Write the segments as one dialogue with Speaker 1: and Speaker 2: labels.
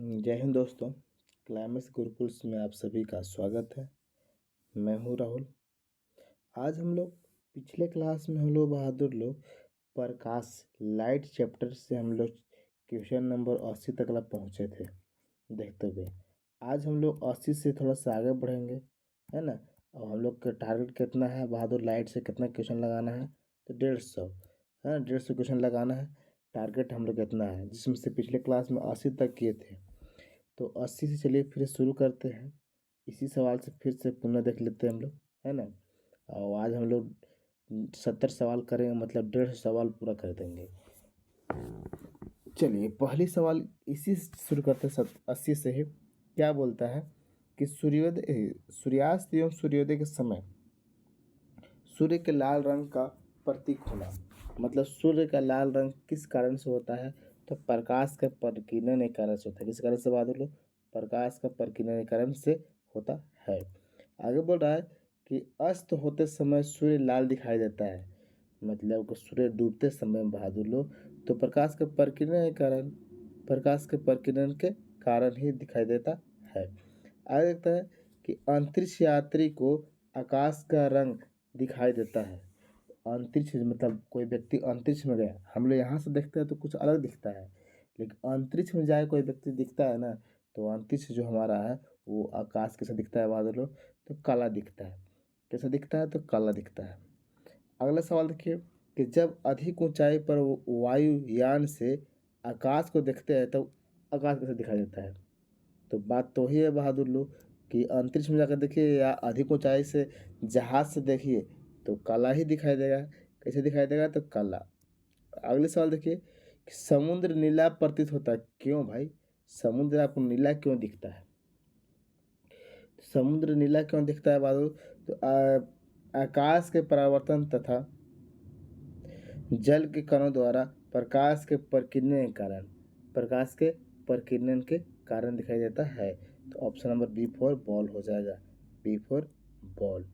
Speaker 1: जय हिंद दोस्तों। क्लाइमेक्स गुरुकुल्स में आप सभी का स्वागत है। मैं हूँ राहुल। आज हम लोग पिछले क्लास में हम लोग बहादुर लोग प्रकाश लाइट चैप्टर से हम लोग क्वेश्चन नंबर 80 तक पहुँचे थे देखते हुए। आज हम लोग 80 से थोड़ा सा आगे बढ़ेंगे, है ना। और हम लोग का टारगेट कितना है, बहादुर लाइट से कितना क्वेश्चन लगाना है, तो 150 है। 150 क्वेश्चन लगाना है। टारगेट हम लोग कितना है, जिसमें से पिछले क्लास में 80 तक किए थे। तो 80 से चलिए फिर शुरू करते हैं। इसी सवाल से फिर से पुनः देख लेते हैं हम लोग, है ना। और आज हम लोग 70 सवाल करेंगे, मतलब 150 सवाल पूरा कर देंगे। चलिए पहली सवाल इसी से शुरू करते हैं। 80 से ही क्या बोलता है कि सूर्यास्त एवं सूर्योदय के समय सूर्य के लाल रंग का प्रतीक होना, मतलब सूर्य का लाल रंग किस कारण से होता है, तो प्रकाश का प्रकीर्णन के कारण से होता है। किस कारण से बहादुर लोग, प्रकाश का प्रकीर्णन के कारण से होता है। आगे बोल रहा है कि अस्त होते समय सूर्य लाल दिखाई देता है, मतलब कि सूर्य डूबते समय बहादुर लोग तो प्रकाश के प्रकीर्णन के कारण ही दिखाई देता है। आगे देखता है कि अंतरिक्ष यात्री को आकाश का रंग दिखाई देता है। अंतरिक्ष मतलब कोई व्यक्ति अंतरिक्ष में गया, हम लोग यहाँ से देखते हैं तो कुछ अलग दिखता है, लेकिन अंतरिक्ष में जाए कोई व्यक्ति दिखता है ना, तो अंतरिक्ष जो हमारा है वो आकाश कैसा दिखता है बहादुर लोग, तो काला दिखता है। कैसा दिखता है, तो काला दिखता है। अगला सवाल देखिए कि जब अधिक ऊंचाई पर वायुयान से आकाश को देखते हैं तो आकाश कैसे दिखाई देता है। तो बात तो ही है बहादुर लोग कि अंतरिक्ष में जाकर देखिए या अधिक ऊंचाई से जहाज से देखिए तो काला ही दिखाई देगा। कैसे दिखाई देगा, तो काला। अगले सवाल देखिए कि समुद्र नीला प्रतीत होता है, क्यों भाई समुद्र आपको नीला क्यों दिखता है। समुद्र नीला क्यों दिखता है बहादुर, तो आकाश के परावर्तन तथा जल के कणों द्वारा प्रकाश के प्रकीर्णन के कारण दिखाई देता है। तो option number B for ball हो जाएगा। B for ball.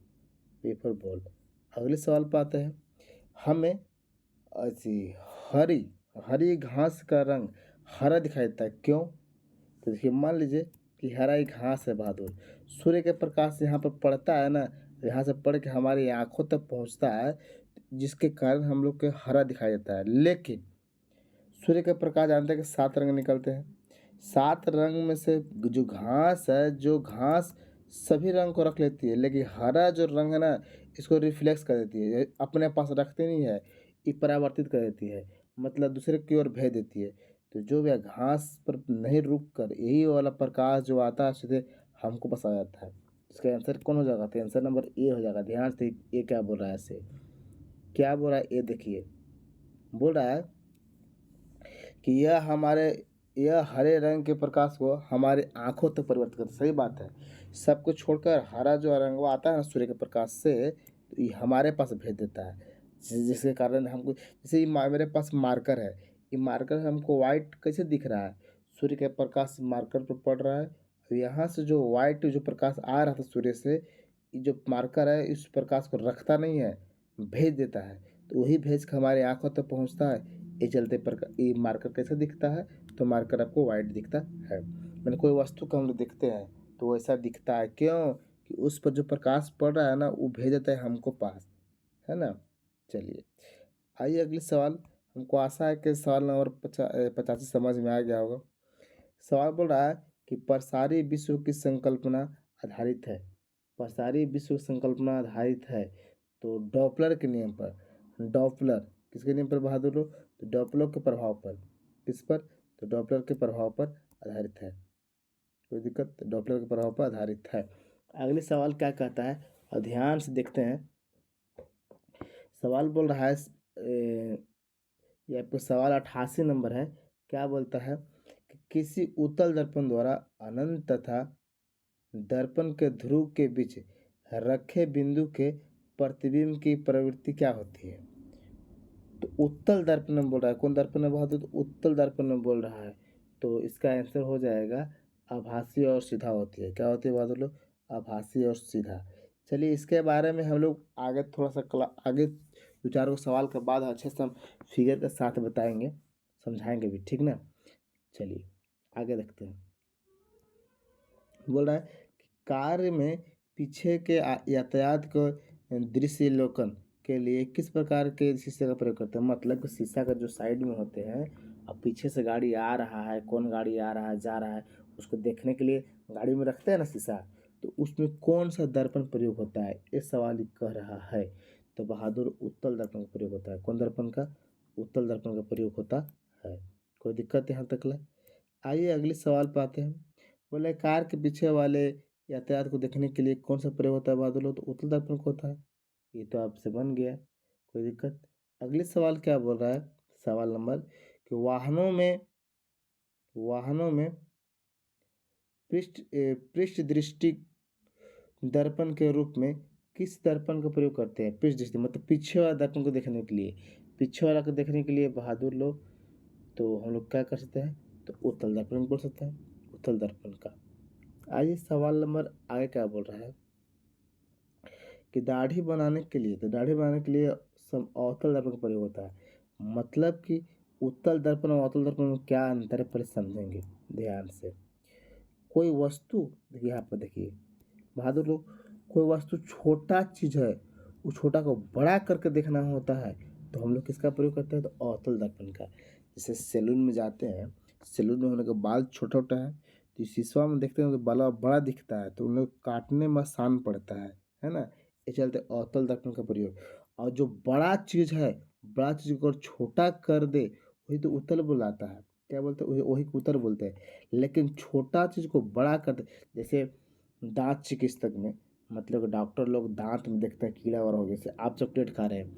Speaker 1: अगले सवाल पर आते हैं। हमें ऐसी हरी हरी घास का रंग हरा दिखाई देता है, क्यों। तो देखिए मान लीजिए कि हरा एक घास है बहादुर, सूर्य के प्रकाश यहाँ पर पड़ता है ना, यहाँ से पड़ के हमारी आंखों तक पहुँचता है, जिसके कारण हम लोग को हरा दिखाई देता है। लेकिन सूर्य के प्रकाश जानते हैं कि 7 रंग निकलते हैं। 7 रंग में से जो घास है, जो घास सभी रंग को रख लेती है, लेकिन हरा जो रंग है ना, इसको रिफ्लेक्स कर देती है, अपने पास रखती नहीं है, ये परावर्तित कर देती है, मतलब दूसरे की ओर भेज देती है। तो जो भी घास पर नहीं रुक कर यही वाला प्रकाश जो आता है सीधे हमको पास आ जाता है। इसका आंसर कौन हो जाएगा, तो आंसर नंबर ए हो जाएगा। ध्यान से ये क्या बोल रहा है, ऐसे क्या बोल रहा है, ये देखिए बोल रहा है कि यह हरे रंग के प्रकाश को हमारे आंखों तक परिवर्तित करता है। सही बात है, सब कुछ छोड़कर हरा जो रंग वो आता है ना सूर्य के प्रकाश से, तो ये हमारे पास भेज देता है, जिसके कारण हमको, जैसे मेरे पास मार्कर है, ये मार्कर हमको वाइट कैसे दिख रहा है, सूर्य के प्रकाश मार्कर पर पड़ रहा है, और यहाँ से जो वाइट जो प्रकाश आ रहा था सूर्य से, ये जो मार्कर है इस प्रकाश को रखता नहीं है, भेज देता है, तो वही भेज कर हमारे आंखों तक पहुँचता है। ये चलते ये मार्कर कैसे दिखता है, तो मार्कर आपको वाइट दिखता है। मैंने कोई वस्तु को हम लोग देखते हैं तो वैसा दिखता है, क्यों कि उस पर जो प्रकाश पड़ रहा है ना वो भेज देता है हमको पास, है ना। चलिए आइए अगले सवाल। हमको आशा है कि सवाल नंबर 85 समझ में आ गया होगा। सवाल बोल रहा है कि प्रसारी विश्व की संकल्पना आधारित है। प्रसारी विश्व संकल्पना आधारित है तो डॉपलर के नियम पर। डॉपलर किसके नियम पर बहादुर लोग, तो डॉपलर के प्रभाव पर। किस पर, तो डॉपलर के प्रभाव पर आधारित है। कोई दिक्कत, डॉपलर के प्रभाव पर आधारित है। अगले सवाल क्या कहता है और ध्यान से देखते हैं। सवाल बोल रहा है ये आपको सवाल 88 नंबर है। क्या बोलता है कि किसी उत्तल दर्पण द्वारा अनंत तथा दर्पण के ध्रुव के बीच रखे बिंदु के प्रतिबिंब की प्रवृत्ति क्या होती है। तो उत्तल दर्पण में बोल रहा है, कौन दर्पण में बहादुर, तो उत्तल दर्पण में बोल रहा है, तो इसका आंसर हो जाएगा आभासी और सीधा होती है। क्या होती है बहादुर लोग, आभासी और सीधा। चलिए इसके बारे में हम लोग आगे थोड़ा सा आगे 2-4 सवाल के बाद अच्छे से हम फिगर के साथ बताएंगे, समझाएंगे भी, ठीक ना। चलिए आगे देखते हैं। बोल रहा है कि कार्य में पीछे के यातायात को दृश्यलोकन के लिए किस प्रकार के शीशे का प्रयोग करते हैं। मतलब कि शीशा का जो साइड में होते हैं, अब पीछे से गाड़ी आ रहा है, कौन गाड़ी आ रहा है जा रहा है, उसको देखने के लिए गाड़ी में रखते हैं ना शीशा, तो उसमें कौन सा दर्पण प्रयोग होता है, ये सवाल ही कह रहा है। तो बहादुर उत्तल दर्पण का प्रयोग होता है। कौन दर्पण का? उत्तल दर्पण का प्रयोग होता है। कोई दिक्कत यहाँ तक? आइए अगले सवाल पे आते हैं। बोले कार के पीछे वाले यातायात को देखने के लिए कौन सा प्रयोग होता है बहादुर लोग? तो उत्तल दर्पण को होता है। ये तो आपसे बन गया, कोई दिक्कत? अगले सवाल क्या बोल रहा है? सवाल नंबर कि वाहनों में पृष्ठ दृष्टि दर्पण के रूप में किस दर्पण का प्रयोग करते हैं? पृष्ठ दृष्टि मतलब पीछे वाला दर्पण को देखने के लिए, पीछे वाला को देखने के लिए बहादुर लोग, तो हम लोग क्या कर सकते हैं? तो उत्तल दर्पण बोल सकते हैं, उत्तल दर्पण का। आइए सवाल नंबर आगे क्या बोल रहा है कि दाढ़ी बनाने के लिए, तो दाढ़ी बनाने के लिए सब अवतल दर्पण का प्रयोग होता है। मतलब कि उत्तल दर्पण और अवतल दर्पण में क्या अंतर है पहले समझेंगे ध्यान से। कोई वस्तु, देखिए यहाँ पर देखिए बहादुर लोग, कोई वस्तु छोटा चीज है, उस छोटा को बड़ा करके देखना होता है, तो हम लोग किसका प्रयोग करते हैं? तो अवतल दर्पण का। जैसे सैलून में जाते हैं, सैलून में हम लोग का बाल छोटा छोटा है, तो शीशा में देखते हैं तो बाल बड़ा दिखता है, तो उन लोग काटने में आसान पड़ता है ना। ये चलते अवतल दर्पण का प्रयोग। और जो बड़ा चीज है, बड़ा चीज को अगर छोटा कर दे, वही तो उत्तल बुलाता है। क्या बोलते हैं? वही को उत्तल बोलते हैं। लेकिन छोटा चीज को बड़ा कर दे, जैसे दांत चिकित्सक में, मतलब डॉक्टर लोग दांत में देखते हैं कीड़ा वगैरह हो गया, जैसे आप चॉकलेट खा रहे हैं,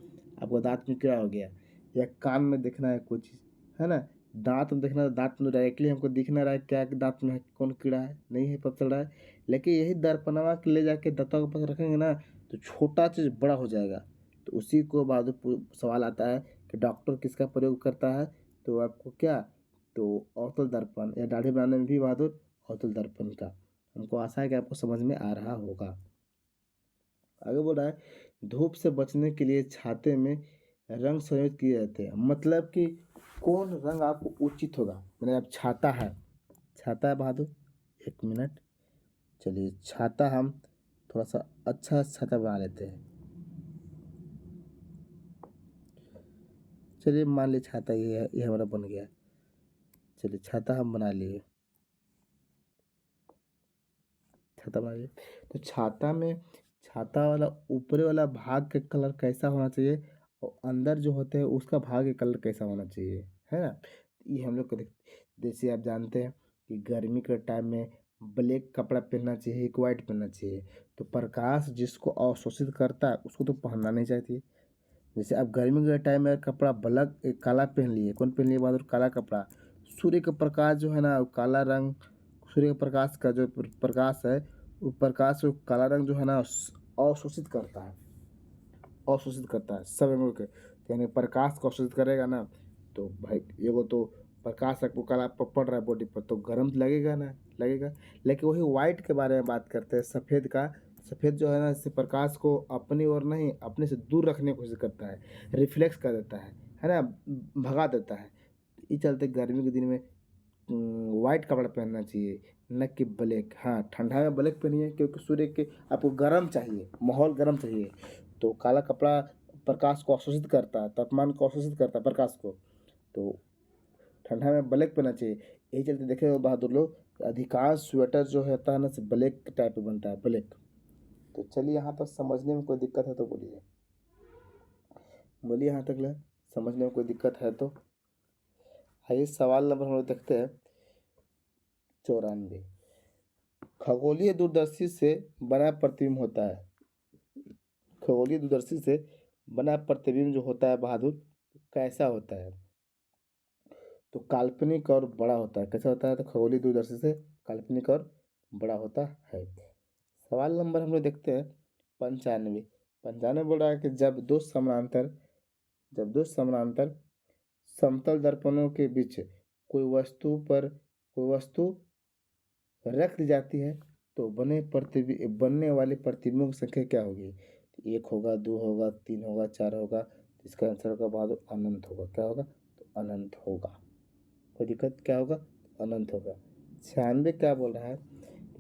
Speaker 1: आपको दांत में कीड़ा हो गया, या कान में देखना है कोई चीज़, है ना, दांत में देखना है, दांत में डायरेक्टली हमको दिख ना रहा है क्या कि दांत में है, कौन कीड़ा है, नहीं है पता चल रहा है। लेकिन यही दर्पणवा के ले जाके दांतों के पास रखेंगे ना, तो छोटा चीज़ बड़ा हो जाएगा। तो उसी को बाद सवाल आता है कि डॉक्टर किसका प्रयोग करता है? तो आपको क्या, तो अवतल दर्पण, या दाढ़ी बनाने में भी बहादुर अवतल दर्पण का। हमको आशा है कि आपको समझ में आ रहा होगा। आगे बोल रहा है धूप से बचने के लिए छाते में रंग संयोजित किए जाते हैं। मतलब कि कौन रंग आपको उचित होगा। मैंने अब छाता है बहादुर, एक मिनट, चलिए छाता हम थोड़ा सा अच्छा छाता बना लेते हैं। चलिए मान लीजिए छाता ये है, ये हमारा बन गया। चलिए छाता हम बना लिए, छाता बना लिए। तो छाता में, छाता वाला ऊपरी वाला भाग का कलर कैसा होना चाहिए, और अंदर जो होते हैं उसका भाग का कलर कैसा होना चाहिए, है ना। ये हम लोग को देख, जैसे आप जानते हैं कि गर्मी के टाइम में ब्लैक कपड़ा पहनना चाहिए, एक वाइट पहनना चाहिए। तो प्रकाश जिसको अवशोषित करता है उसको तो पहनना नहीं चाहिए। जैसे आप गर्मी के टाइम में कपड़ा ब्लैक काला पहन लिए, कौन पहन लिए बहादुर? काला कपड़ा। सूर्य का प्रकाश जो है ना, वो काला रंग, सूर्य के प्रकाश का जो प्रकाश है, वो प्रकाश को काला रंग जो है ना अवशोषित करता है, अवशोषित करता है सब रंगों के। यानी प्रकाश को अवशोषित करेगा ना, तो भाई एगो तो प्रकाश आपको काला पड़ रहा है बॉडी पर, तो गर्म तो लगेगा ना, लगेगा। लेकिन वही वाइट के बारे में बात करते हैं, सफ़ेद का। सफ़ेद जो है ना, इससे प्रकाश को अपनी ओर नहीं, अपने से दूर रखने की कोशिश करता है, रिफ्लेक्स कर देता है ना, भगा देता है। इस चलते गर्मी के दिन में वाइट कपड़ा पहनना चाहिए, न कि ब्लैक। हाँ, ठंडा में ब्लैक पहनिए क्योंकि सूर्य के आपको गर्म चाहिए, माहौल गर्म चाहिए। तो काला कपड़ा प्रकाश को अवशोषित करता है, तापमान को अवशोषित करता है प्रकाश को। तो ठंडा में ब्लैक पहनना चाहिए। यही चलते देखे हो बहादुर लोग, अधिकांश स्वेटर जो होता है ना से ब्लैक टाइप में बनता है, ब्लैक। तो चलिए यहाँ पर समझने में कोई दिक्कत है तो बोलिए, बोलिए यहाँ तक ले समझने में कोई दिक्कत है तो। आइए सवाल नंबर हम लोग देखते हैं 94। खगोलीय दूरदर्शी से बना प्रतिबिंब होता है। खगोलीय दूरदर्शी से बना प्रतिबिंब जो होता है बहादुर, कैसा होता है? तो काल्पनिक और बड़ा होता है। कैसा होता है? तो खगोलीय दूरदर्शी से काल्पनिक और बड़ा होता है। सवाल नंबर हम लोग देखते हैं 95। 95 बोल रहा है कि जब दो समानांतर समतल दर्पणों के बीच कोई वस्तु रख दी जाती है, तो बनने वाले प्रतिबिंबों की संख्या क्या होगी? तो एक होगा, दो होगा, तीन होगा, चार होगा। तो इसका आंसर होगा बहादुर अनंत होगा। क्या होगा? तो अनंत होगा। कोई दिक्कत? क्या होगा? अनंत होगा। 96 क्या बोल रहा है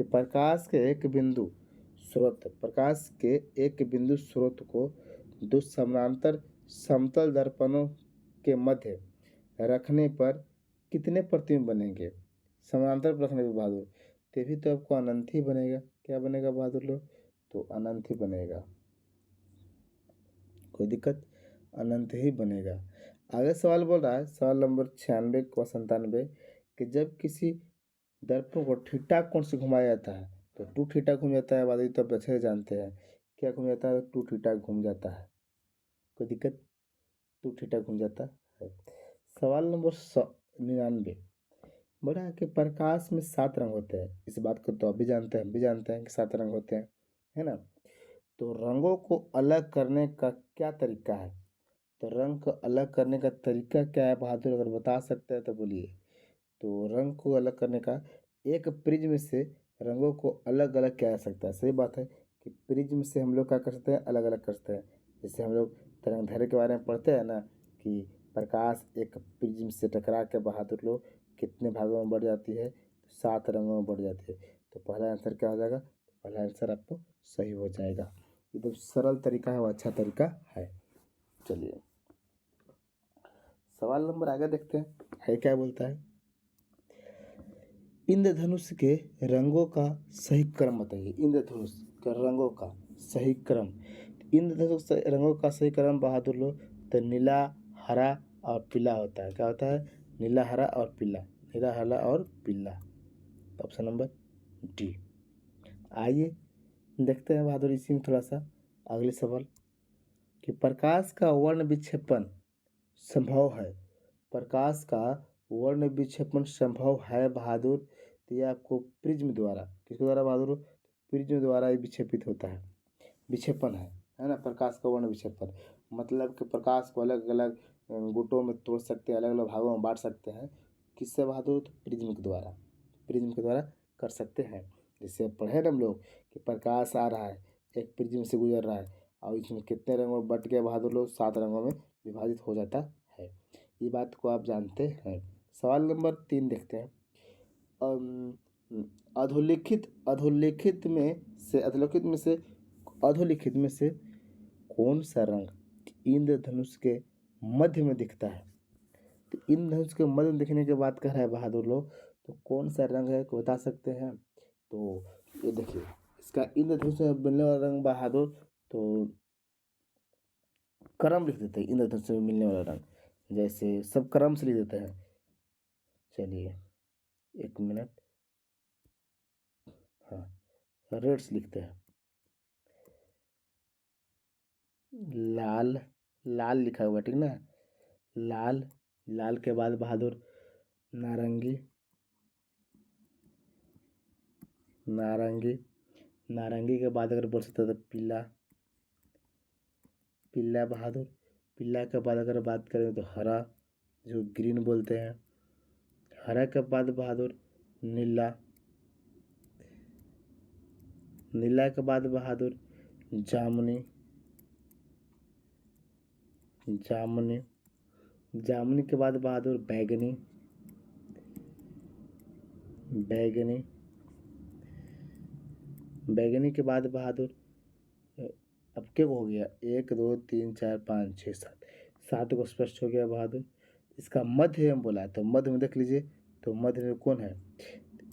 Speaker 1: कि प्रकाश के एक बिंदु स्रोत को दो समानांतर समतल दर्पणों के मध्य रखने पर कितने प्रतिबिंब बनेंगे? समानांतर पर रखने पर बहादुर, तभी तो आपको अनंत ही बनेगा। क्या बनेगा बहादुर लोग? तो अनंत ही बनेगा। कोई दिक्कत? अनंत ही बनेगा। आगे सवाल बोल रहा है, सवाल नंबर 96 व 97, कि जब किसी दर्पण को थीटा कोण से घुमाया जाता है तो 2 थीटा घूम जाता है। बहादुर तो आप अच्छे से जानते हैं क्या घूम जाता है? 2 थीटा घूम जाता है। कोई दिक्कत? 2 थीटा घूम जाता है। सवाल नंबर 99, बोला है कि प्रकाश में 7 रंग होते हैं। इस बात को तो आप भी जानते हैं, हम भी जानते हैं कि 7 रंग होते हैं, है ना? तो रंगों को अलग करने का क्या तरीका है? तो रंग को अलग करने का तरीका क्या है बहादुर, अगर बता सकते हैं तो बोलिए। तो रंग को अलग करने का, एक प्रिज्म से रंगों को अलग अलग किया जा सकता है। सही बात है कि प्रिज्म से हम लोग क्या कर सकते हैं? अलग अलग कर सकते हैं। जैसे हम लोग तरंगदैर्घ्य के बारे में पढ़ते हैं ना, कि प्रकाश एक प्रिज्म से टकरा के बहादुर लोग कितने भागों में बढ़ जाती है? 7 रंगों में बढ़ जाती है। तो पहला आंसर क्या हो जाएगा? पहला आंसर आपको सही हो जाएगा। एकदम सरल तरीका है और अच्छा तरीका है। चलिए सवाल नंबर आगे देखते हैं, है क्या बोलता है। इंद्रधनुष के रंगों का सही क्रम बताइए। इंद्रधनुष के रंगों का सही क्रम। इंद्रधनुष के रंगों का सही क्रम बहादुर लोग, तो नीला, हरा और पीला होता है। क्या होता है? नीला, हरा और पीला। नीला, हरा और पीला। Option number D. आइए देखते हैं बहादुर इसी में थोड़ा सा अगले सवाल, कि प्रकाश का वर्ण विक्षेपण संभव है। प्रकाश का वर्ण विक्षेपण संभव है बहादुर, तो ये आपको प्रिज्म द्वारा, किसके द्वारा बहादुर? प्रिज्म द्वारा ये विक्षेपित होता है, विक्षेपण है ना? प्रकाश का वर्ण विक्षेपण मतलब कि प्रकाश को अलग अलग गुटों में तोड़ सकते हैं, अलग अलग भागों में बांट सकते हैं। किससे बहादुर? तो प्रिज्म के द्वारा, प्रिज्म के द्वारा कर सकते हैं। जैसे पढ़े ना हम लोग कि प्रकाश आ रहा है, एक प्रिज्म से गुजर रहा है और इसमें कितने रंगों में बट गया बहादुर लोग? 7 रंगों में विभाजित हो जाता है। ये बात को आप जानते हैं। सवाल नंबर 3 देखते हैं। अधोलिखित में से कौन सा रंग इंद्रधनुष के मध्य में दिखता है? तो इंद्रधनुष के मध्य में दिखने के बाद कह रहा है बहादुर लोग, तो कौन सा रंग है को बता सकते हैं? तो ये देखिए, इसका इंद्रधनुष में मिलने वाला रंग बहादुर, तो क्रम लिख देते हैं। इंद्रधनुष में मिलने वाला रंग जैसे सब क्रम से लिख देते हैं। चलिए 1 मिनट, हाँ रेड्स लिखते हैं। लाल, लाल लिखा हुआ ठीक ना? लाल, लाल के बाद बहादुर नारंगी, नारंगी, नारंगी के बाद अगर बोल सकते तो पीला, पीला बहादुर, पीला के बाद अगर बात करें तो हरा, जो ग्रीन बोलते हैं। हरा के बाद बहादुर नीला, नीला के बाद बहादुर जामुनी, जामुनी, जामुनी के बाद बहादुर बैगनी, बैगनी, बैगनी के बाद बहादुर, अब क्या हो गया? 1 2 3 4 5 6 7, 7 को स्पष्ट हो गया बहादुर। इसका मध्य हम बोला तो मध्य में देख लीजिए, तो मध्य में कौन है?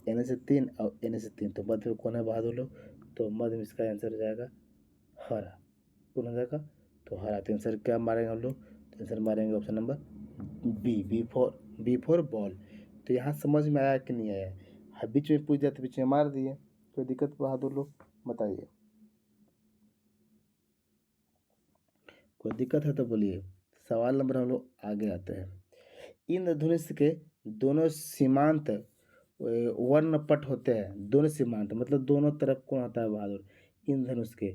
Speaker 1: एन से 3 और एन से 3, तो मध्य में कौन है बहादुर लोग? तो मध्य में इसका आंसर हो जाएगा हरा। कौन हो जाएगा? तो हरा। तो आंसर क्या मारेंगे हम लोग? तो आंसर मारेंगे option number B for ball. तो यहाँ समझ में आया कि नहीं आया? बीच में पूछ दिया तो बीच में मार दिए, कोई दिक्कत बहादुर लोग बताइए? कोई दिक्कत है तो बोलिए। सवाल नंबर हम लोग आगे आते हैं। इंद्रधनुष के दोनों सीमांत वर्णपट होते हैं। दोनों सीमांत मतलब दोनों तरफ कौन होता है बहादुर? इंद्रधनुष के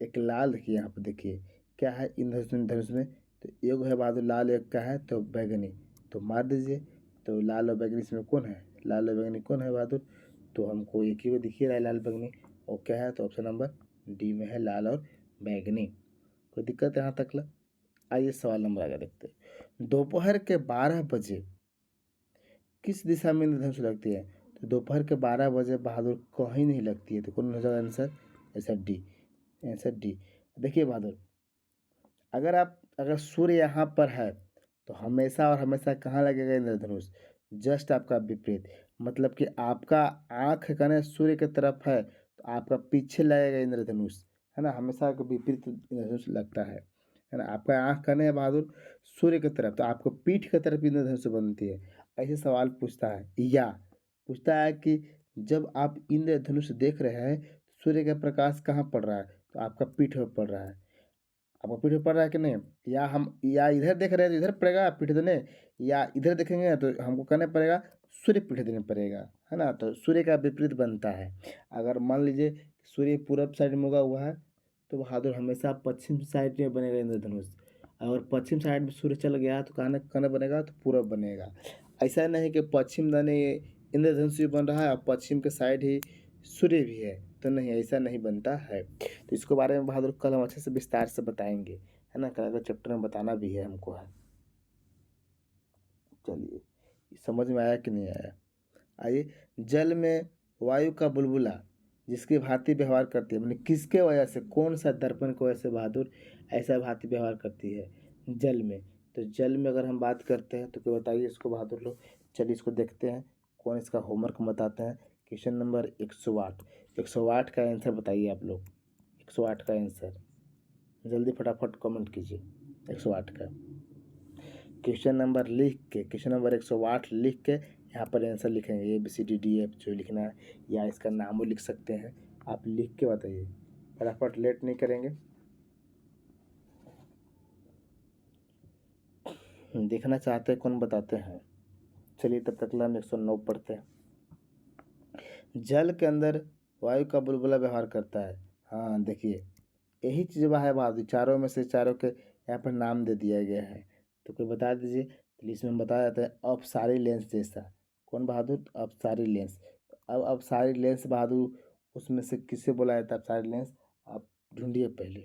Speaker 1: एक लाल, देखिए यहाँ पर देखिए क्या है इंद्रधनुष में, तो एक है बहादुर लाल, एक का है तो बैगनी, तो मार दीजिए। तो लाल और बैगनी इसमें कौन है? लाल और बैगनी कौन है बहादुर? तो हमको एक ही को दिख ही रहा है लाल बैगनी, और क्या है? तो ऑप्शन नंबर डी में है लाल और बैगनी। कोई दिक्कत है यहाँ तक ला? आइए सवाल नंबर आगे देखते हैं। दोपहर के 12 बजे किस दिशा में इंद्रधनुष लगती है? तो दोपहर के 12 बजे बहादुर कहीं नहीं लगती है, तो कौन हो जाएगा answer? Answer D, answer D. देखिए बहादुर, अगर सूर्य यहाँ पर है तो हमेशा और हमेशा कहाँ लगेगा इंद्रधनुष? जस्ट आपका विपरीत, मतलब कि आपका आँख का ना सूर्य की तरफ है तो आपका पीछे लगेगा इंद्रधनुष, है ना? हमेशा के विपरीत इंद्रधनुष लगता है ना? आपका आँख का ना बहादुर सूर्य की तरफ, तो आपको पीठ की तरफ इंद्रधनुष बनती है। ऐसे सवाल पूछता है, या पूछता है कि जब आप इंद्रधनुष देख रहे हैं सूर्य का प्रकाश कहाँ पड़ रहा है? तो आपका पीठ पर पड़ रहा है। आपको पीठ पे पड़ रहा है कि नहीं? या इधर देख रहे हैं तो इधर पड़ेगा पीठ देने, या इधर देखेंगे तो हमको करना पड़ेगा सूर्य पीठ देने पड़ेगा, है ना? तो सूर्य का विपरीत बनता है। अगर मान लीजिए सूर्य पूरब साइड में उगा हुआ है तो बहादुर हमेशा पश्चिम साइड में बनेगा इंद्रधनुष। अगर पश्चिम साइड में सूर्य चल गया तो कहना कहना बनेगा तो पूरब बनेगा। ऐसा नहीं कि पश्चिम दाने इंद्रधनुष भी बन रहा है और पश्चिम के साइड ही सूर्य भी है, तो नहीं, ऐसा नहीं बनता है। तो इसके बारे में बहादुर कल हम अच्छे से विस्तार से बताएंगे, है ना? कल अगर चैप्टर में बताना भी है हमको है। चलिए, समझ में आया कि नहीं आया? आइए, जल में वायु का बुलबुला जिसकी भांति व्यवहार करती है, मतलब किसके वजह से, कौन सा दर्पण की वजह से बहादुर ऐसा भांति व्यवहार करती है जल में? तो जल में अगर हम बात करते हैं तो कोई बताइए इसको बहादुर लोग। चलिए इसको देखते हैं कौन इसका होमवर्क बताते हैं। क्वेश्चन नंबर 108, 108 का आंसर बताइए आप लोग। 108 का आंसर जल्दी फटाफट कमेंट कीजिए। 108 का क्वेश्चन नंबर लिख के, क्वेश्चन नंबर 108 लिख के यहाँ पर आंसर लिखेंगे, ABCDDF जो लिखना है, या इसका नाम लिख सकते हैं। आप लिख के बताइए, फटाफट, लेट नहीं करेंगे। देखना चाहते हैं कौन बताते हैं। चलिए तब तक हम 109 पढ़ते हैं। जल के अंदर वायु का बुलबुला व्यवहार करता है। हाँ देखिए, यही चीज़ है बहादुर, चारों में से चारों के यहाँ पर नाम दे दिया गया है, तो कोई बता दीजिए। तो इसमें बताया जाता है अपसारी लेंस जैसा। कौन बहादुर? अपसारी लेंस। तो अब अपसारी लेंस बहादुर उसमें से किसे बोला जाता है अपसारी लेंस? आप ढूंढिए पहले,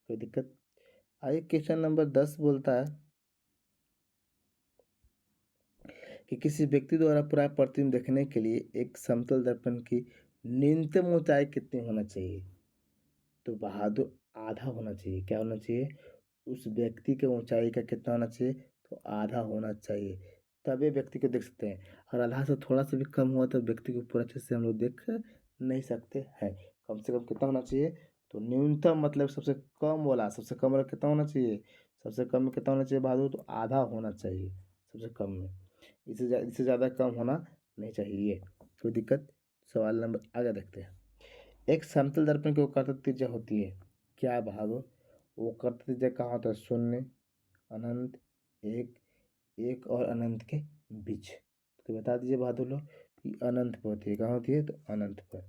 Speaker 1: कोई दिक्कत। आइए क्वेश्चन नंबर 10 बोलता है कि किसी व्यक्ति द्वारा पूरा प्रतिबिंब देखने के लिए एक समतल दर्पण की न्यूनतम ऊंचाई कितनी होना चाहिए? तो बहादुर आधा होना चाहिए। क्या होना चाहिए? उस व्यक्ति के ऊंचाई का कितना होना चाहिए? तो आधा होना चाहिए, तभी व्यक्ति को देख सकते हैं। और आधा से थोड़ा सा भी कम हुआ तो व्यक्ति को पूरा अच्छे से हम लोग देख नहीं सकते हैं। कम से कम कितना होना चाहिए? तो न्यूनतम मतलब सबसे कम वाला, सबसे कम वाला कितना होना चाहिए? सबसे कम में कितना होना चाहिए बहादुर? तो आधा होना चाहिए सबसे कम में। इससे ज़्यादा कम होना नहीं चाहिए। कोई दिक्कत? सवाल नंबर आगे देखते हैं। एक समतल दर्पण की वक्रता त्रिज्या होती है, क्या बहादुर? वक्रता त्रिज्या कहाँ होता है? शून्य, अनंत, एक, एक और अनंत के बीच। तो बता दीजिए बहादुर लोग कि अनंत पर होती है। कहाँ होती है? तो अनंत पर,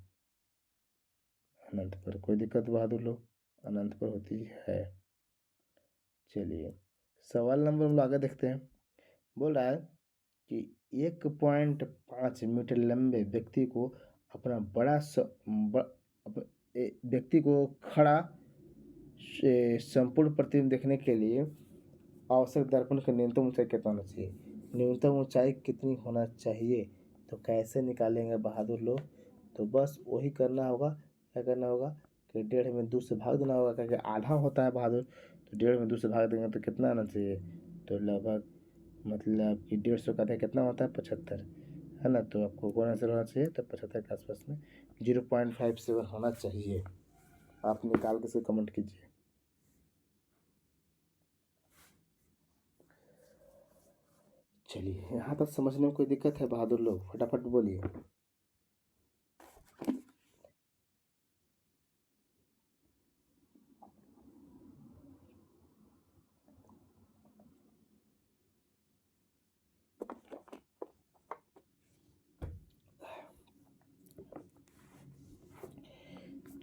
Speaker 1: अनंत पर। कोई दिक्कत बहादुर लोग? अनंत पर होती है। चलिए सवाल नंबर हम लोग आगे देखते हैं। बोल रहा है कि 1.5 मीटर लंबे व्यक्ति को अपना व्यक्ति को खड़ा संपूर्ण प्रतिबिंब देखने के लिए आवश्यक दर्पण की न्यूनतम ऊंचाई कितना होना चाहिए? न्यूनतम ऊंचाई कितनी होना चाहिए? तो कैसे निकालेंगे बहादुर लोग? तो बस वही करना होगा। क्या करना होगा कि 1.5 में 2 से भाग देना होगा, क्योंकि आधा होता है बहादुर। तो 1.5 में 2 से भाग देंगे तो कितना आना चाहिए? तो लगभग मतलब कि 150 का आधा कितना होता है? 75, है ना? तो आपको कौन आंसर होना चाहिए? तो 75 के आसपास में 0.57 होना चाहिए। आप निकाल के से कमेंट कीजिए। चलिए यहाँ तक समझने में कोई दिक्कत है बहादुर लोग? फटाफट बोलिए।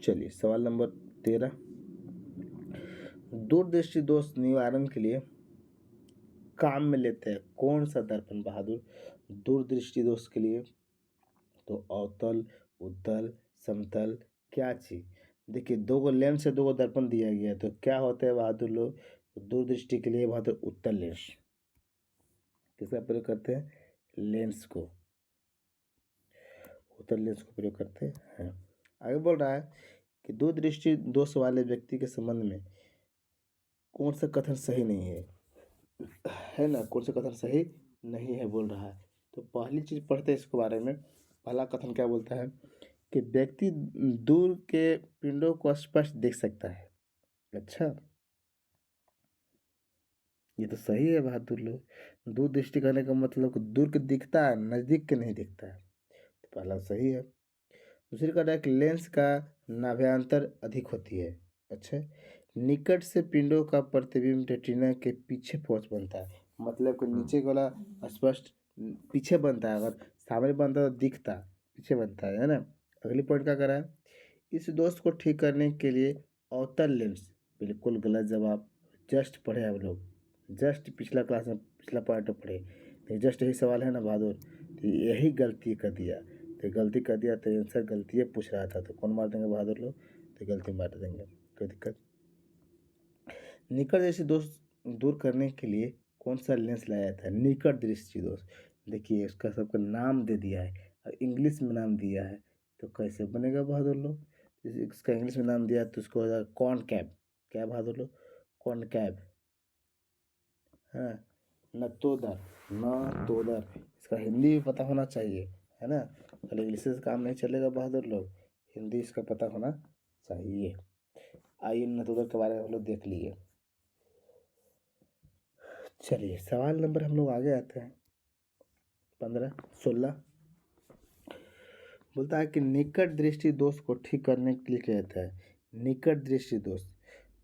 Speaker 1: चलिए सवाल नंबर 13, दूरदृष्टि दोष निवारण के लिए काम में लेते हैं कौन सा दर्पण बहादुर? दूरदृष्टि दोष के लिए तो अवतल, उत्तल, समतल, क्या चीज? देखिए दो गो लेंस से दो गो दर्पण दिया गया है, तो क्या होता है बहादुर लोग? तो दूरदृष्टि के लिए बहादुर उत्तल लेंस। किसका प्रयोग करते हैं? लेंस को। अवतल लेंस का प्रयोग करते हैं। आगे बोल रहा है कि दो दृष्टि दोष वाले व्यक्ति के संबंध में कौन सा कथन सही नहीं है ना, कौन सा कथन सही नहीं है बोल रहा है। तो पहली चीज पढ़ते हैं इसके बारे में। पहला कथन क्या बोलता है कि व्यक्ति दूर के पिंडों को स्पष्ट देख सकता है। अच्छा, ये तो सही है बहादुर लोग। दूर दृष्टि करने का मतलब कि दूर के दिखता है, नजदीक के नहीं दिखता है। तो पहला सही है। दूसरी का है कि लेंस का नाभ्यांतर अधिक होती है। अच्छा, निकट से पिंडों का प्रतिबिंब रेटिना के पीछे पहुंच बनता है, मतलब कि नीचे वाला स्पष्ट पीछे बनता है, अगर सामने बनता है तो दिखता, पीछे बनता है ना। अगली पॉइंट क्या करा है, इस दोष को ठीक करने के लिए अवतल लेंस, बिल्कुल गलत जवाब। जस्ट पढ़े हम लोग, जस्ट पिछला क्लास में पिछला पॉइंट पढ़े, तो जस्ट यही सवाल है ना बहादुर, तो यही गलती कर दिया। तो गलती कर दिया तो आंसर गलती है पूछ रहा था, तो कौन मार देंगे बहादुर लोग, तो गलती मार देंगे, कोई दिक्कत। निकट दृष्टि दोष दूर करने के लिए कौन सा लेंस लाया जाता है, निकट दृष्टि दोष। देखिए इसका सबका नाम दे दिया है और इंग्लिश में नाम दिया है, तो कैसे बनेगा बहादुर लोग। इसका इंग्लिश में नाम दिया तो उसको हो जाएगा कॉनकैव। क्या बहादुर लोग, कॉनकैव, हाँ, नतोदर, नतोदर। इसका हिंदी भी पता होना चाहिए, है ना, खाली इंग्लिश से काम नहीं चलेगा बहादुर लोग, हिंदी इसका पता होना चाहिए। आइए नतोदर के बारे में हम लोग देख लिए। चलिए सवाल नंबर हम लोग आगे आते हैं 15-16। बोलता है कि निकट दृष्टि दोष को ठीक करने के लिए क्या कहता है, निकट दृष्टि दोष।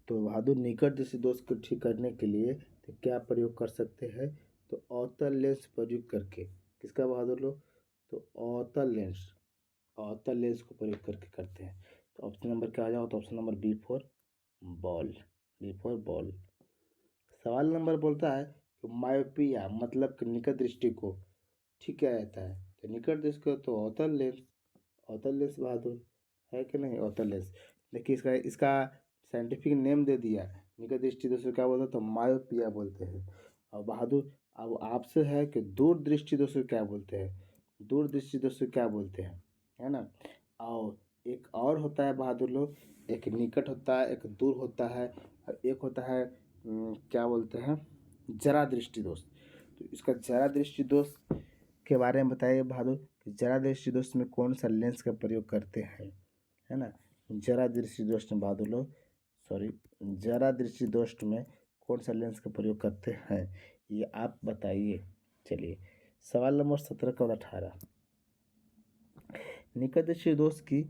Speaker 1: तो बहादुर निकट दृष्टि दोष को ठीक करने के लिए तो क्या प्रयोग कर सकते हैं, तो अवतल लेंस प्रयोग करके। किसका बहादुर लोग, तो अवतल लेंस, अवतल लेंस को प्रयोग करके करते हैं। तो ऑप्शन नंबर क्या आ जाओ, तो option number B for ball, B for ball. सवाल नंबर बोलता है कि मायोपिया मतलब कि निकट दृष्टि को ठीक किया जाता है, तो निकट दृष्टि को तो अवतल लेंस, अवतल लेंस बहादुर, है कि नहीं अवतल लेंस। देखिए इसका इसका साइंटिफिक नेम दे दिया, निकट दृष्टि दोष को क्या बोलते हैं, तो मायोपिया बोलते हैं। और बहादुर अब आपसे है कि दूर दृष्टि दोष को क्या बोलते हैं, दूर दृष्टि दोष को क्या बोलते हैं, है ना। और एक और होता है बहादुर लोग, एक निकट होता है, एक दूर होता है, और एक होता है क्या बोलते हैं, जरा दृष्टि दोष। तो इसका जरा दृष्टि दोष के बारे में बताइए बहादुर कि जरा दृष्टि दोष में कौन सा लेंस का प्रयोग करते हैं, है ना। जरा दृष्टि दोष में बहादुर लोग, सॉरी, जरा दृष्टि दोष में कौन सा लेंस का प्रयोग करते हैं, ये आप बताइए। चलिए सवाल नंबर 17 और 18। निकट दृष्टि दोष की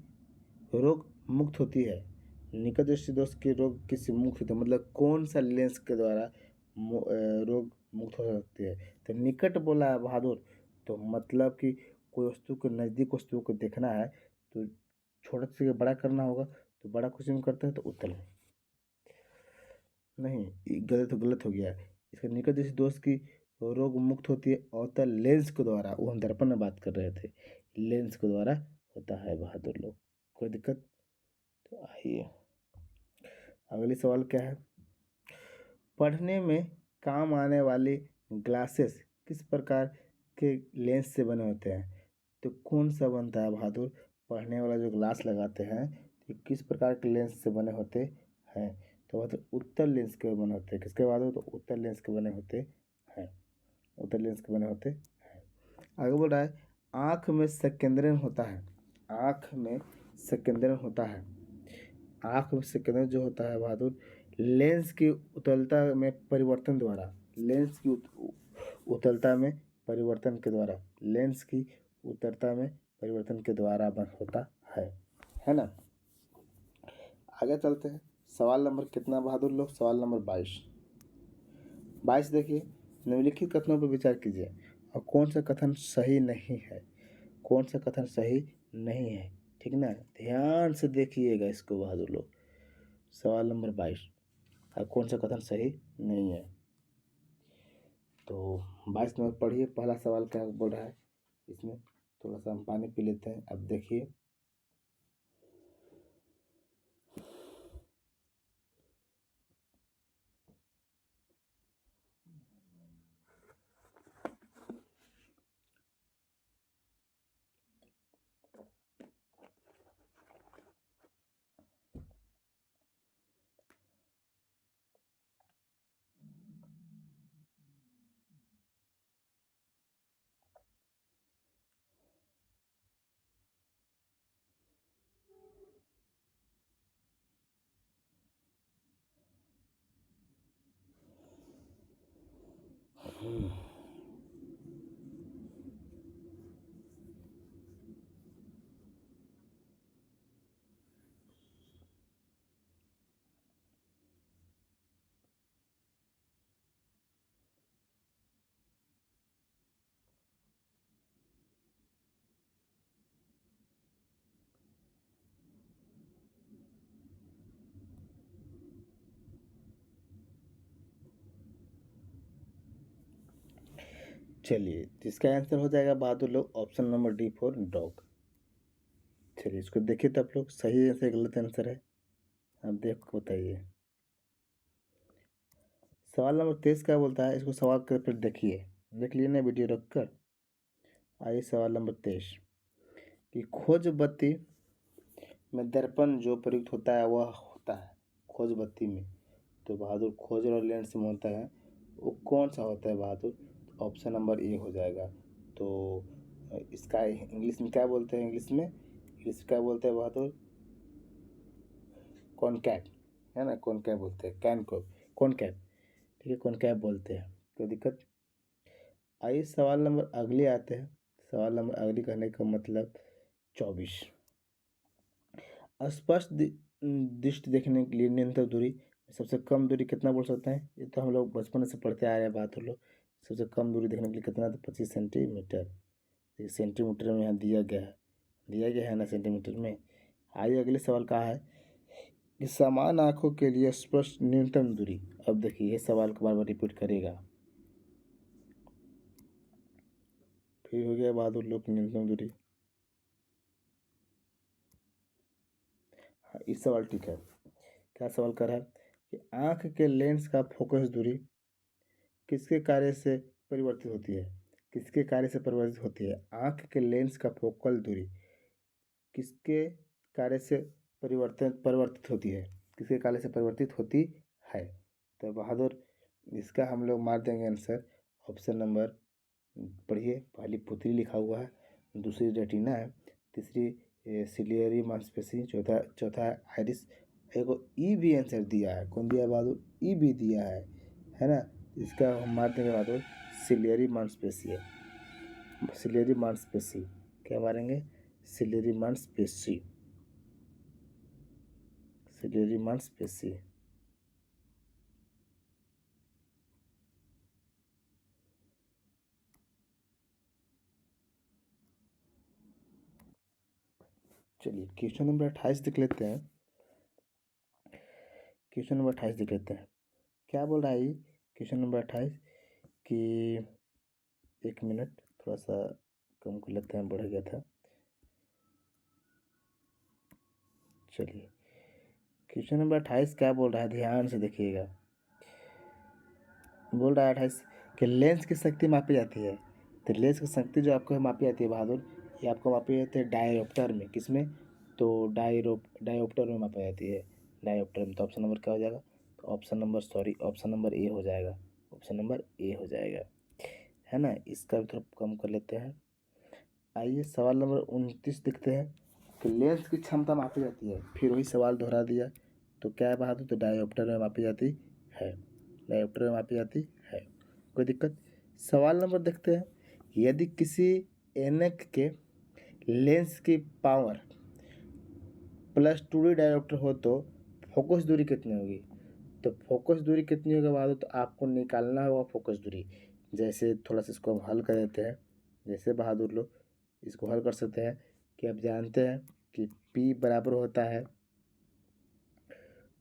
Speaker 1: रोग मुक्त होती है, निकट दृष्टि दोष के रोग किससे मुक्त होते हैं, मतलब कौन सा लेंस के द्वारा रोग मुक्त हो सकती है। तो निकट बोला है बहादुर, तो मतलब कि कोई वस्तु को नज़दीक वस्तु को देखना है तो छोटा से बड़ा करना होगा, तो बड़ा क्वेश्चन करते हैं तो उत्तल में नहीं, गलत हो गया है। इसका निकट दृष्टि दोष की रोग मुक्त होती है अवतल लेंस के द्वारा, वो हम दर्पण में बात कर रहे थे, लेंस के द्वारा होता है बहादुर लोग, कोई दिक्कत। तो आइए अगली सवाल क्या है, पढ़ने में काम आने वाले ग्लासेस किस प्रकार के लेंस से बने होते हैं, तो कौन सा बनता है बहादुर, पढ़ने वाला जो ग्लास लगाते हैं तो किस प्रकार के लेंस से बने होते हैं, तो मतलब उत्तल लेंस के बने होते हैं। किसके बहादुर, तो उत्तल लेंस के बने होते हैं, उत्तल लेंस के बने होते हैं। आगे बोल रहा है आँख में संकेंद्रण होता है, आँख में संकेंद्रण होता है, आँख में संकेंद्रण जो होता है बहादुर लेंस की उत्तलता में परिवर्तन द्वारा, लेंस की उत्तलता में परिवर्तन के द्वारा, लेंस की उत्तलता में परिवर्तन के द्वारा बन होता है ना। आगे चलते हैं, सवाल नंबर कितना बहादुर लोग, सवाल नंबर 22। 22 देखिए, निम्नलिखित कथनों पर विचार कीजिए और कौन सा कथन सही नहीं है, कौन सा कथन सही नहीं है, ठीक ना, ध्यान से देखिएगा इसको बहादुर लोग। सवाल नंबर 22 और कौन सा कथन सही नहीं है, तो 22 नंबर पढ़िए। पहला सवाल क्या बोल रहा है, इसमें थोड़ा सा हम पानी पी लेते हैं। अब देखिए, चलिए, जिसका आंसर हो जाएगा बहादुर लोग option number D for dog. चलिए इसको देखिए तो आप लोग सही आंसर गलत आंसर है, आप देख के बताइए। सवाल नंबर 23 क्या बोलता है, इसको सवाल कर फिर देखिए, देख लिए ना वीडियो रख कर। आइए सवाल नंबर 23 कि खोज बत्ती में दर्पण जो प्रयुक्त होता है वह होता है खोज बत्ती में, तो बहादुर खोज और लेंस में होता है वो कौन सा होता है बहादुर, ऑप्शन नंबर ए हो जाएगा। तो इसका इंग्लिश में क्या बोलते हैं, इंग्लिश क्या बोलते हैं बहादुर, कॉनकैव, है ना, कॉनकैव बोलते हैं, कॉनकैव, ठीक है, कॉनकैव बोलते हैं, कोई दिक्कत। आइए सवाल नंबर अगले आते हैं, सवाल नंबर अगली कहने का मतलब 24 स्पष्ट दृष्टि देखने के लिए न्यूनतम दूरी, सबसे कम दूरी कितना बोल सकते हैं, ये तो हम लोग बचपन से पढ़ते आ रहे हैं बहादुर लोग। सबसे कम दूरी देखने के लिए कितना, तो 25 सेंटीमीटर, ये सेंटीमीटर में यहाँ दिया गया है ना सेंटीमीटर में। आइए अगले सवाल का है कि समान आँखों के लिए स्पष्ट न्यूनतम दूरी, अब देखिए ये सवाल को बार बार रिपीट करेगा, फिर हो गया बहादुर लोग न्यूनतम दूरी। हाँ इस सवाल ठीक है, क्या सवाल कर रहा है कि आँख के लेंस का फोकस दूरी किसके कार्य से परिवर्तित होती है, किसके कार्य से परिवर्तित होती है, आँख के लेंस का फोकल दूरी किसके कार्य से परिवर्तित होती है, किसके कार्य से परिवर्तित होती है, तो बहादुर इसका हम लोग मार देंगे आंसर ऑप्शन नंबर, पढ़िए, पहली पुतली लिखा हुआ है, दूसरी रेटिना है, तीसरी सिलियरी मांसपेशी, चौथा चौथा है आइरिस, एक ई भी आंसर दिया है, कौन दिया है बहादुर, ई भी दिया है ना, इसका हम मार देंगे बहादुर सिलियरी मांसपेशी है, सिलियरी मांसपेशी, क्या मारेंगे, सिलियरी मांसपेशी, सिलियरी मांसपेशी। चलिए क्वेश्चन नंबर 28 देख लेते हैं, क्वेश्चन नंबर 28 देख लेते हैं, क्या बोल रहा है ये क्वेश्चन नंबर 28 कि एक मिनट थोड़ा सा कम कर लेते हैं, बढ़ गया था। चलिए क्वेश्चन नंबर 28 क्या बोल रहा है, ध्यान से देखिएगा, बोल रहा है 28 कि लेंस की शक्ति मापी जाती है, तो लेंस की शक्ति जो आपको मापी जाती है बहादुर, ये आपको मापी जाती है डायोप्टर में, किसमें, तो डायोप्टर में मापी जाती है, डायोप्टर में, तो ऑप्शन नंबर क्या हो जाएगा, तो ऑप्शन नंबर ए हो जाएगा, ऑप्शन नंबर ए हो जाएगा, है ना, इसका भी थोड़ा कम कर लेते हैं। आइए सवाल नंबर 29 देखते हैं कि लेंस की क्षमता मापी जाती है, फिर वही सवाल दोहरा दिया, तो क्या है बहादुर, तो डायोप्टर में मापी जाती है, डायोप्टर में मापी जाती है, कोई दिक्कत। सवाल नंबर देखते हैं, यदि किसी एनक के लेंस की पावर प्लस 2D डायोप्टर हो तो फोकस दूरी कितनी होगी, तो फोकस दूरी कितनी होगी बहादुर, तो आपको निकालना होगा फोकस दूरी, जैसे थोड़ा सा इसको हम हल कर देते हैं, जैसे बहादुर लोग इसको हल कर सकते हैं कि आप जानते हैं कि P बराबर होता है,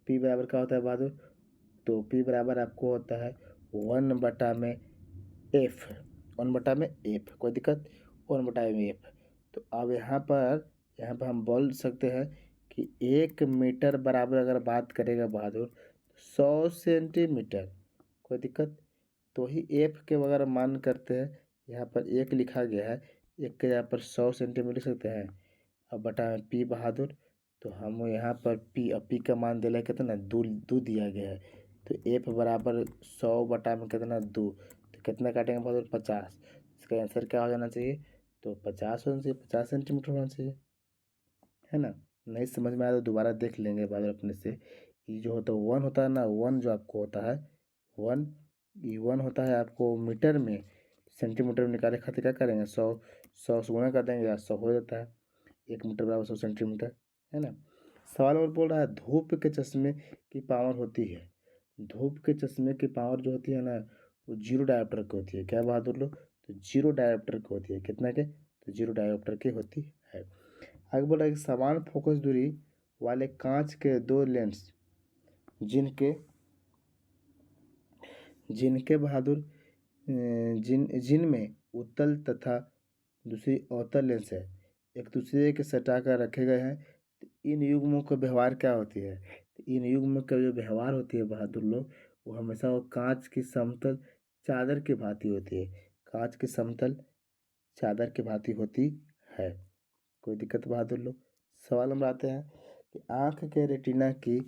Speaker 1: P बराबर क्या होता है बहादुर, तो P बराबर आपको होता है 1/F, 1/F, कोई दिक्कत, 1/F। तो अब यहाँ पर हम बोल सकते हैं कि 1 मीटर बराबर अगर बात करेगा बहादुर 100 सेंटीमीटर, कोई दिक्कत, तो ही एफ के अगर मान करते हैं, यहाँ पर 1 लिखा गया है, 1 के यहाँ पर 100 सेंटीमीटर लिख सकते हैं, अब बटा में पी बहादुर, तो हम यहाँ पर पी का मान दिला है कितना, दो दिया गया है, तो एफ बराबर 100 बटा में कितना 2, तो कितना काटेंगे बहादुर 50, इसका आंसर क्या हो जाना चाहिए, तो 50 होना चाहिए, 50 सेंटीमीटर होना चाहिए, है ना। नहीं समझ में आया तो दोबारा देख लेंगे बहादुर अपने से, ये जो होता है 1 होता है ना, 1 जो आपको होता है 1, ये 1 होता है आपको मीटर में, सेंटीमीटर में निकाले खातिर क्या करेंगे, 100 से गुणा कर देंगे या 100 हो जाता है, 1 मीटर बराबर 100 सेंटीमीटर, है ना। सवाल और बोल रहा है धूप के चश्मे की पावर होती है, धूप के चश्मे की पावर जो होती है ना वो 0 डायोप्टर की होती है, क्या बहादुर लोग, तो 0 डायोप्टर की होती है, कितना के, तो 0 डायोप्टर की होती है। आगे बोल रहा है कि समान फोकस दूरी वाले कांच के दो लेंस जिनके जिनके बहादुर जिनमें उत्तल तथा दूसरी अवतल लेंस है, एक दूसरे के सटाकर रखे गए हैं। तो इन युग्मों का व्यवहार क्या होती है? तो इन युग्म का जो व्यवहार होती है बहादुर लोग, वो हमेशा वो कांच की समतल चादर की भांति होती है। कांच की समतल चादर की भांति होती है। कोई दिक्कत बहादुर लोग? सवाल नंबर आते हैं कि आँख के रेटिना की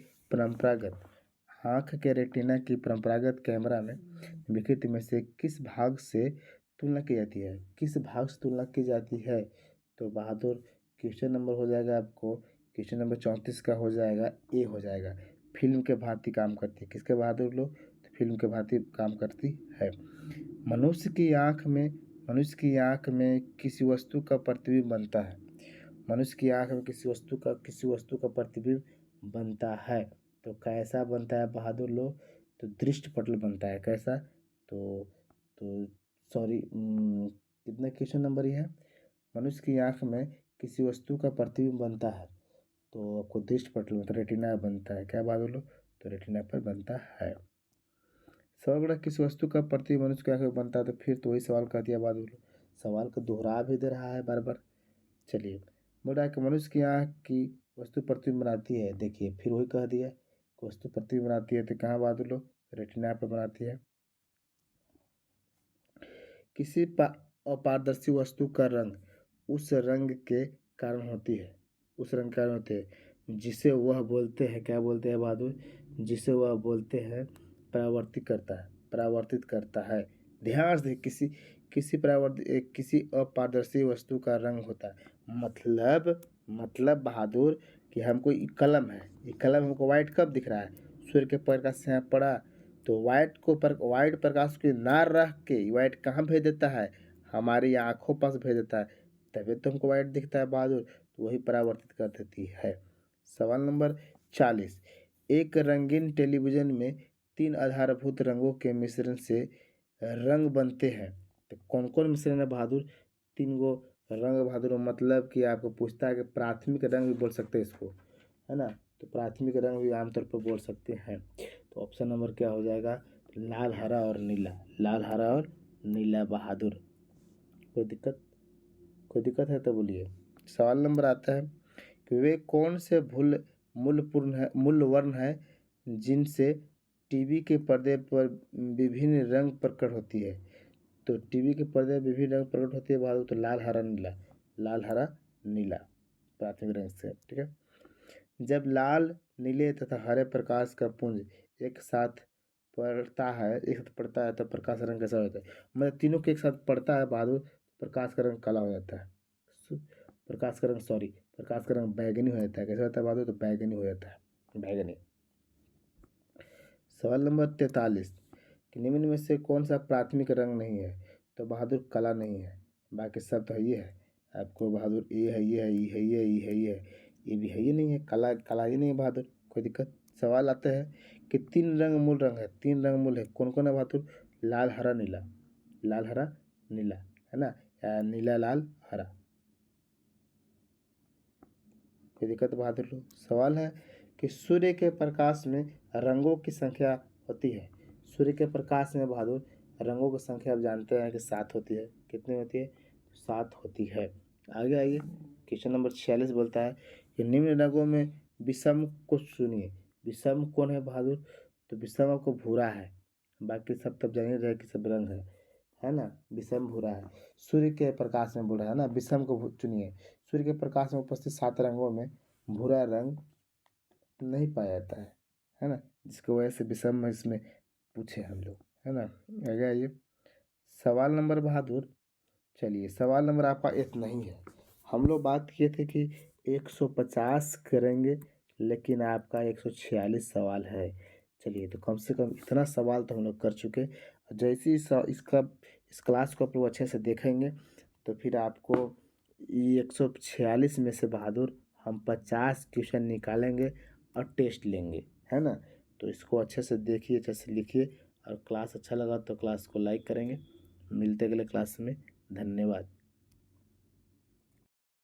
Speaker 1: परंपरागत कैमरा में विकृति में से किस भाग से तुलना की जाती है? किस भाग से तुलना की जाती है? तो बहादुर क्वेश्चन नंबर हो जाएगा आपको, क्वेश्चन नंबर 34 का हो जाएगा, ए हो जाएगा। फिल्म के भांति काम करती है। किसके बहादुर लोग? तो फिल्म के भांति काम करती है। मनुष्य की आँख में किसी वस्तु का प्रतिबिंब बनता है। मनुष्य की आँख में किसी वस्तु का प्रतिबिंब बनता है। तो कैसा बनता है बहादुर लोग? तो दृष्टिपटल बनता है। कैसा? तो सॉरी, कितने क्वेश्चन नंबर ये है? मनुष्य की आँख में किसी वस्तु का प्रतिबिंब बनता है, तो आपको दृष्टिपटल मतलब रेटिना बनता है। क्या बहादुर लोग? तो रेटिना पर बनता है। सवाल बड़ा, किस वस्तु का प्रतिबिंब मनुष्य की आँख में बनता है? तो फिर तो वही सवाल कर दिया बहादुर लोग, सवाल को दोहरा भी दे रहा है बार बार। चलिए, बोला कि मनुष्य की आँख की वस्तु प्रतिबिंब बनाती है। देखिए फिर वही कह दिया, वस्तु प्रतिबिंब बनाती है तो कहाँ बहादुर लोग? रेटिना पर बनाती है। किसी अपारदर्शी वस्तु का रंग उस रंग के कारण होती है, जिसे वह बोलते हैं, क्या बोलते हैं बहादुर? जिसे वह बोलते हैं परावर्तित करता है। ध्यान से, किसी अपारदर्शी वस्तु का रंग होता है, मतलब बहादुर कि हमको ये कलम है, ये कलम हमको वाइट कब दिख रहा है? सूर्य के प्रकाश से यहाँ पड़ा तो वाइट प्रकाश को ना रख के वाइट कहाँ भेज देता है? हमारी आँखों पास भेज देता है, तभी तो हमको वाइट दिखता है बहादुर। तो वही परावर्तित कर देती है। सवाल नंबर 40, एक रंगीन टेलीविजन में 3 आधारभूत रंगों के मिश्रण से रंग बनते हैं। तो कौन कौन मिश्रण है बहादुर? 3 गो रंग बहादुर, मतलब कि आपको पूछता है कि प्राथमिक रंग भी बोल सकते हैं इसको, है ना? तो प्राथमिक रंग भी आमतौर पर बोल सकते हैं। तो ऑप्शन नंबर क्या हो जाएगा? लाल, हरा और नीला। लाल, हरा और नीला बहादुर। कोई दिक्कत है तो बोलिए। सवाल नंबर आता है कि वे कौन से मूल वर्ण है जिनसे टीवी के पर्दे पर विभिन्न रंग प्रकट होती है? तो टीवी के पर्दे पर विभिन्न रंग प्रकट होती है बहादुर। तो लाल, हरा, नीला। लाल, हरा, नीला प्राथमिक रंग से, ठीक है। जब लाल, नीले तथा हरे प्रकाश का पुंज एक साथ पड़ता है तो प्रकाश रंग कैसा होता है? मतलब तीनों के एक साथ पड़ता है बहादुर, प्रकाश का रंग काला हो जाता है। प्रकाश का रंग बैगनी हो जाता है। कैसा होता है बहादुर? तो बैगनी हो जाता है, बैगनी। सवाल नंबर 43, कि निम्न में से कौन सा प्राथमिक रंग नहीं है? तो बहादुर काला नहीं है, बाकी सब तो ये है आपको बहादुर। ये है, ये है, ये है, ये है, ये है, ये है, ये भी है, ये नहीं है, काला काला ही नहीं है बहादुर। कोई दिक्कत? सवाल आता है कि 3 रंग मूल रंग है, 3 रंग मूल है, कौन कौन है बहादुर? लाल, हरा, नीला। लाल, हरा, नीला, है ना? या नीला, लाल, हरा। कोई दिक्कत बहादुर लोग? सवाल है कि सूर्य के प्रकाश में रंगों की संख्या होती है। सूर्य के प्रकाश में बहादुर रंगों की संख्या आप जानते हैं कि 7 होती है। कितनी होती है? 7 होती है। आगे आइए, क्वेश्चन नंबर 46 बोलता है कि निम्न रंगों में विषम को चुनिए। विषम कौन है बहादुर? तो विषम आपको भूरा है, बाकी सब तब जानिए रहे कि सब रंग है ना? विषम भूरा है। सूर्य के प्रकाश में बोल रहा है ना, विषम को चुनिए। सूर्य के प्रकाश में उपस्थित 7 रंगों में भूरा रंग नहीं पाया जाता है ना? जिसको वजह से विषम इसमें पूछे हम लोग, है ना? आगे आइए, सवाल नंबर बहादुर, चलिए सवाल नंबर आपका इतना ही है। हम लोग बात किए थे कि 150 करेंगे, लेकिन आपका 146 सवाल है। चलिए, तो कम से कम इतना सवाल तो हम लोग कर चुके। जैसे ही इस क्लास को आप लोग अच्छे से देखेंगे तो फिर आपको ये 146 में से बहादुर हम 50 क्वेश्चन निकालेंगे और टेस्ट लेंगे, है ना? तो इसको अच्छे से देखिए, अच्छे से लिखिए, और क्लास अच्छा लगा तो क्लास को लाइक करेंगे। मिलते अगले क्लास में। धन्यवाद।